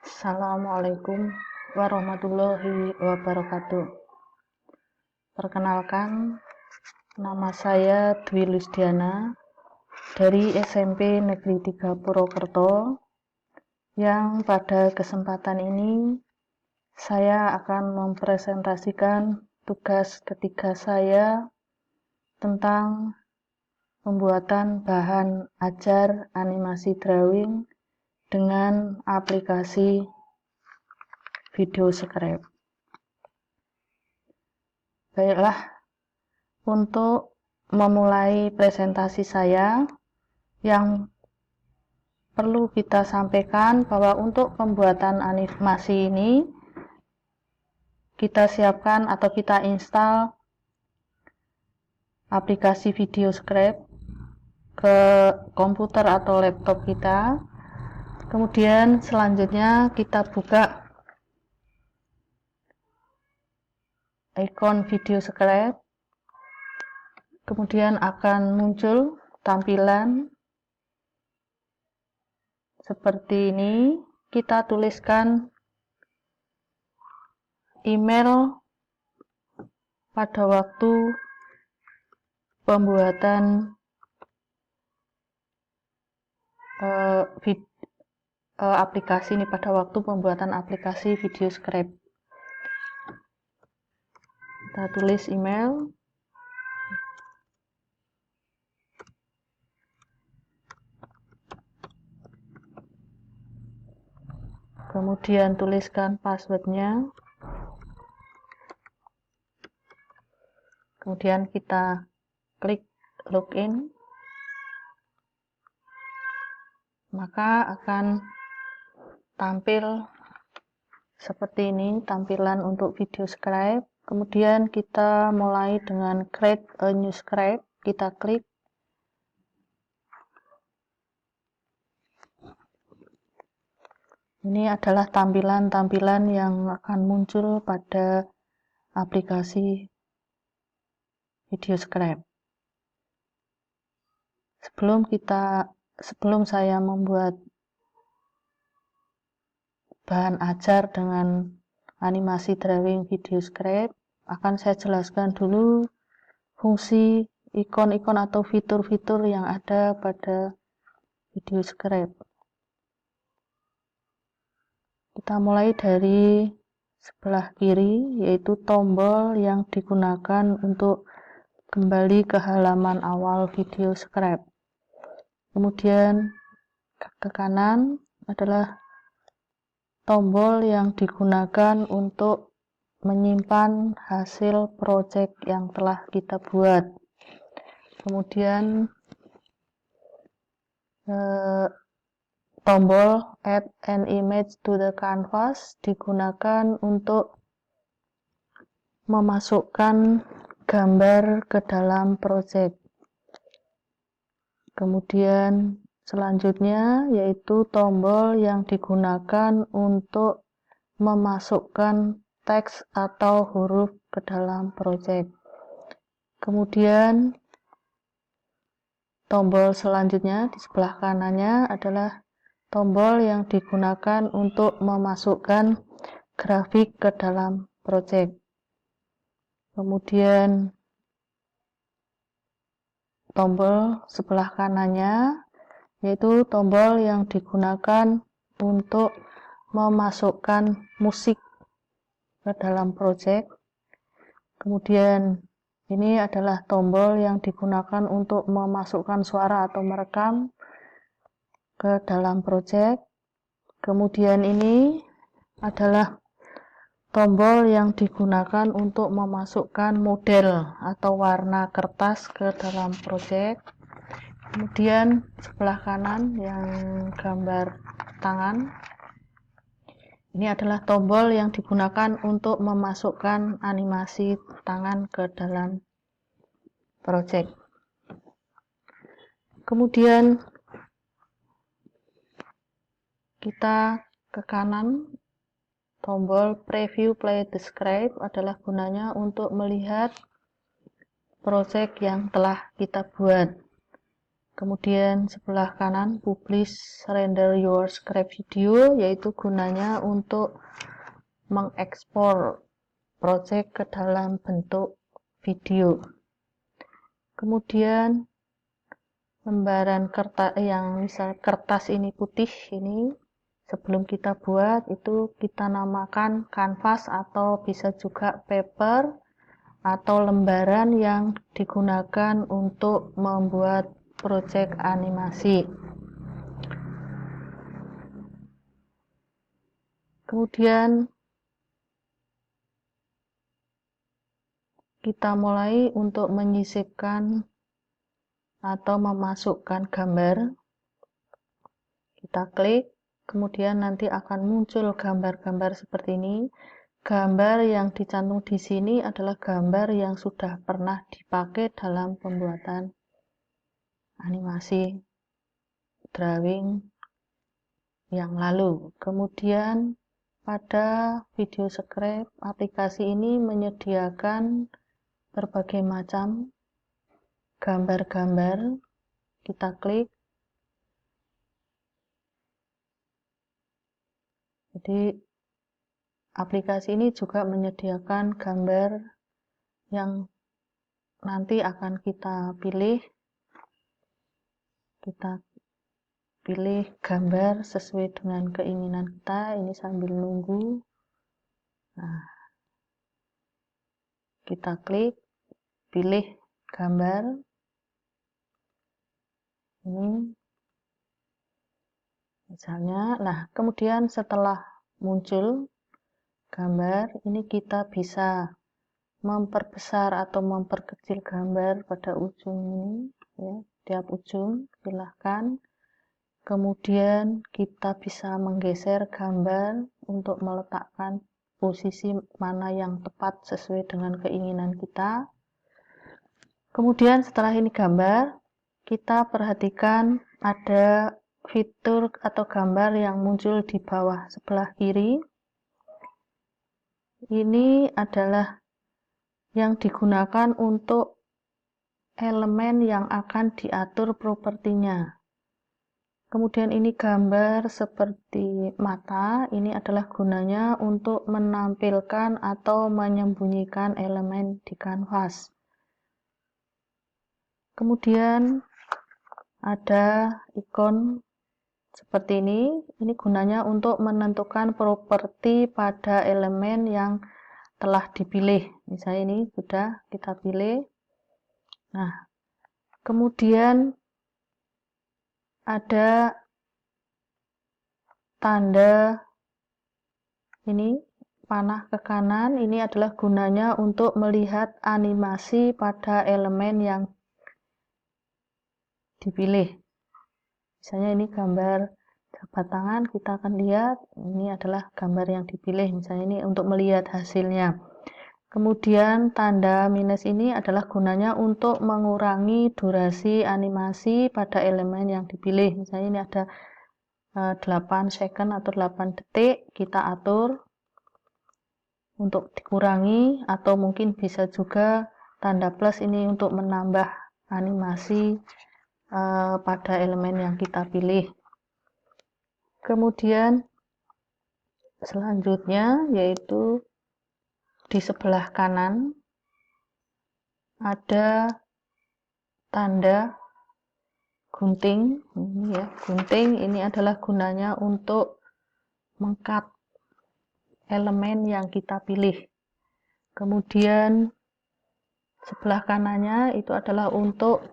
Assalamualaikum warahmatullahi wabarakatuh. Perkenalkan, nama saya Dwi Lusdiana dari SMP Negeri 3 Purwokerto, yang pada kesempatan ini saya akan mempresentasikan tugas ketiga saya tentang pembuatan bahan ajar animasi drawing dengan aplikasi VideoScribe. Baiklah, untuk memulai presentasi saya, yang perlu kita sampaikan bahwa untuk pembuatan animasi ini kita siapkan atau kita install aplikasi VideoScribe ke komputer atau laptop kita. Kemudian selanjutnya kita buka ikon VideoScribe, kemudian akan muncul tampilan seperti ini. Kita tuliskan email pada waktu pembuatan aplikasi ini, pada waktu pembuatan aplikasi VideoScribe. Kita tulis email. Kemudian tuliskan passwordnya. Kemudian kita klik login. Maka akan tampil seperti ini tampilan untuk VideoScribe. Kemudian kita mulai dengan create a new script. Kita klik. Ini adalah tampilan-tampilan yang akan muncul pada aplikasi VideoScribe. Sebelum saya membuat bahan ajar dengan animasi drawing VideoScribe, akan saya jelaskan dulu fungsi ikon-ikon atau fitur-fitur yang ada pada VideoScribe. Kita mulai dari sebelah kiri, yaitu tombol yang digunakan untuk kembali ke halaman awal VideoScribe. Kemudian ke kanan adalah tombol yang digunakan untuk menyimpan hasil project yang telah kita buat. Kemudian tombol add an image to the canvas digunakan untuk memasukkan gambar ke dalam project. Kemudian selanjutnya yaitu tombol yang digunakan untuk memasukkan teks atau huruf ke dalam project. Kemudian tombol selanjutnya di sebelah kanannya adalah tombol yang digunakan untuk memasukkan grafik ke dalam project. Kemudian tombol sebelah kanannya yaitu tombol yang digunakan untuk memasukkan musik ke dalam project. Kemudian ini adalah tombol yang digunakan untuk memasukkan suara atau merekam ke dalam project. Kemudian ini adalah tombol yang digunakan untuk memasukkan model atau warna kertas ke dalam project. Kemudian sebelah kanan yang gambar tangan, ini adalah tombol yang digunakan untuk memasukkan animasi tangan ke dalam project. Kemudian kita ke kanan, tombol preview play describe adalah gunanya untuk melihat project yang telah kita buat. Kemudian sebelah kanan publish render your script video, yaitu gunanya untuk mengekspor project ke dalam bentuk video. Kemudian lembaran kertas yang misal kertas ini putih ini, sebelum kita buat itu kita namakan kanvas atau bisa juga paper atau lembaran yang digunakan untuk membuat proyek animasi. Kemudian kita mulai untuk menyisipkan atau memasukkan gambar. Kita klik, kemudian nanti akan muncul gambar-gambar seperti ini. Gambar yang dicantum di sini adalah gambar yang sudah pernah dipakai dalam pembuatan animasi drawing yang lalu. Kemudian pada video script, aplikasi ini menyediakan berbagai macam gambar-gambar. Kita klik. Jadi aplikasi ini juga menyediakan gambar yang nanti akan kita pilih. Kita pilih gambar sesuai dengan keinginan kita. Ini sambil nunggu. Nah, kita klik, pilih gambar. Ini misalnya. Nah, kemudian setelah muncul gambar, ini kita bisa memperbesar atau memperkecil gambar pada ujung ini, ya, tiap ujung silahkan. Kemudian kita bisa menggeser gambar untuk meletakkan posisi mana yang tepat sesuai dengan keinginan kita. Kemudian setelah ini gambar, kita perhatikan ada fitur atau gambar yang muncul di bawah sebelah kiri. Ini adalah yang digunakan untuk elemen yang akan diatur propertinya. Kemudian ini gambar seperti mata, ini adalah gunanya untuk menampilkan atau menyembunyikan elemen di kanvas. Kemudian ada ikon seperti ini gunanya untuk menentukan properti pada elemen yang telah dipilih. Misalnya ini sudah kita pilih. Nah, kemudian ada tanda ini panah ke kanan. Ini adalah gunanya untuk melihat animasi pada elemen yang dipilih. Misalnya ini gambar jabat tangan, kita akan lihat ini adalah gambar yang dipilih. Misalnya ini untuk melihat hasilnya. Kemudian tanda minus ini adalah gunanya untuk mengurangi durasi animasi pada elemen yang dipilih. Misalnya ini ada 8 second atau 8 detik, kita atur untuk dikurangi, atau mungkin bisa juga tanda plus ini untuk menambah animasi pada elemen yang kita pilih. Kemudian selanjutnya yaitu di sebelah kanan ada tanda gunting. Ini ya, gunting ini adalah gunanya untuk mengkat elemen yang kita pilih. Kemudian sebelah kanannya itu adalah untuk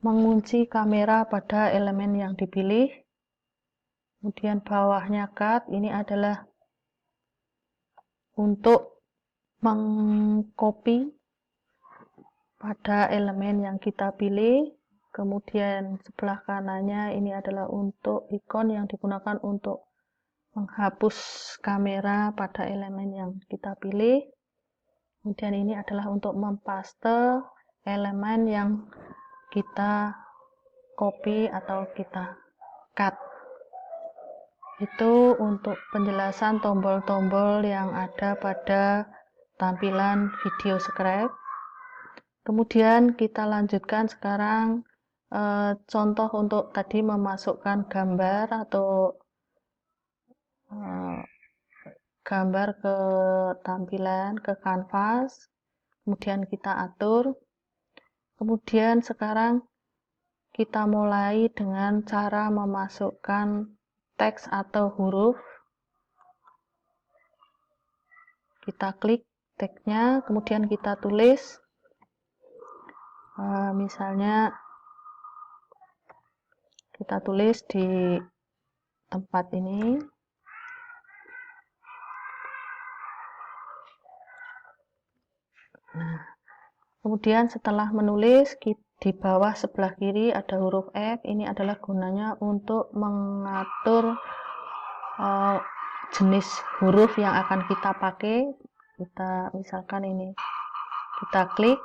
mengunci kamera pada elemen yang dipilih. Kemudian bawahnya cut, ini adalah untuk mengcopy pada elemen yang kita pilih. Kemudian sebelah kanannya ini adalah untuk ikon yang digunakan untuk menghapus kamera pada elemen yang kita pilih. Kemudian ini adalah untuk mempaste elemen yang kita copy atau kita cut. Itu untuk penjelasan tombol-tombol yang ada pada tampilan video script. Kemudian kita lanjutkan sekarang contoh untuk tadi memasukkan gambar atau gambar ke tampilan, ke kanvas, kemudian kita atur. Kemudian sekarang kita mulai dengan cara memasukkan teks atau huruf. Kita klik teksnya, kemudian kita tulis. Misalnya kita tulis di tempat ini. Nah, kemudian setelah menulis, di bawah sebelah kiri ada huruf F. Ini adalah gunanya untuk mengatur jenis huruf yang akan kita pakai. Kita misalkan ini, kita klik,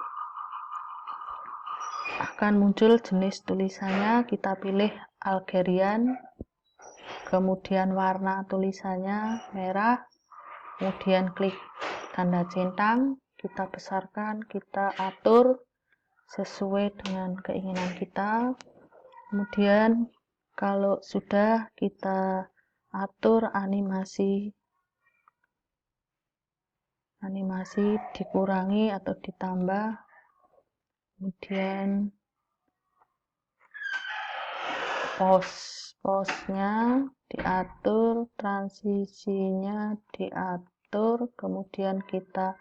akan muncul jenis tulisannya. Kita pilih Algerian, kemudian warna tulisannya merah, kemudian klik tanda centang, kita besarkan, kita atur sesuai dengan keinginan kita. Kemudian kalau sudah, kita atur animasi dikurangi atau ditambah. Kemudian pose-nya diatur, transisinya diatur, kemudian kita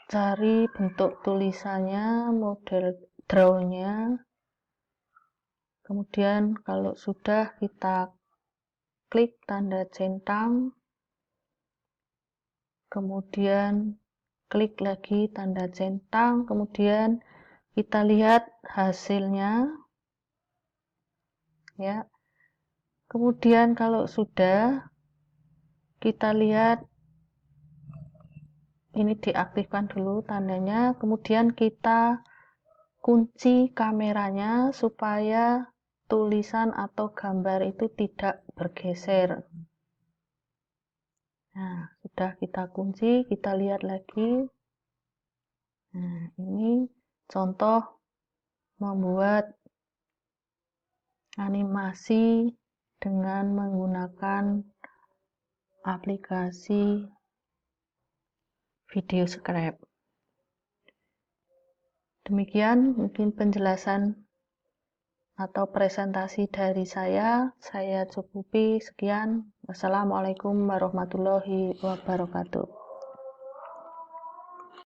cari bentuk tulisannya, model draw-nya. Kemudian kalau sudah, kita klik tanda centang, kemudian klik lagi tanda centang, kemudian kita lihat hasilnya, ya. Kemudian kalau sudah, kita lihat ini diaktifkan dulu tandanya, kemudian kita kunci kameranya supaya tulisan atau gambar itu tidak bergeser. Nah, sudah kita kunci, kita lihat lagi. Nah, ini contoh membuat animasi dengan menggunakan aplikasi VideoScribe. Demikian mungkin penjelasan atau presentasi dari saya cukupi. Sekian. Wassalamualaikum warahmatullahi wabarakatuh.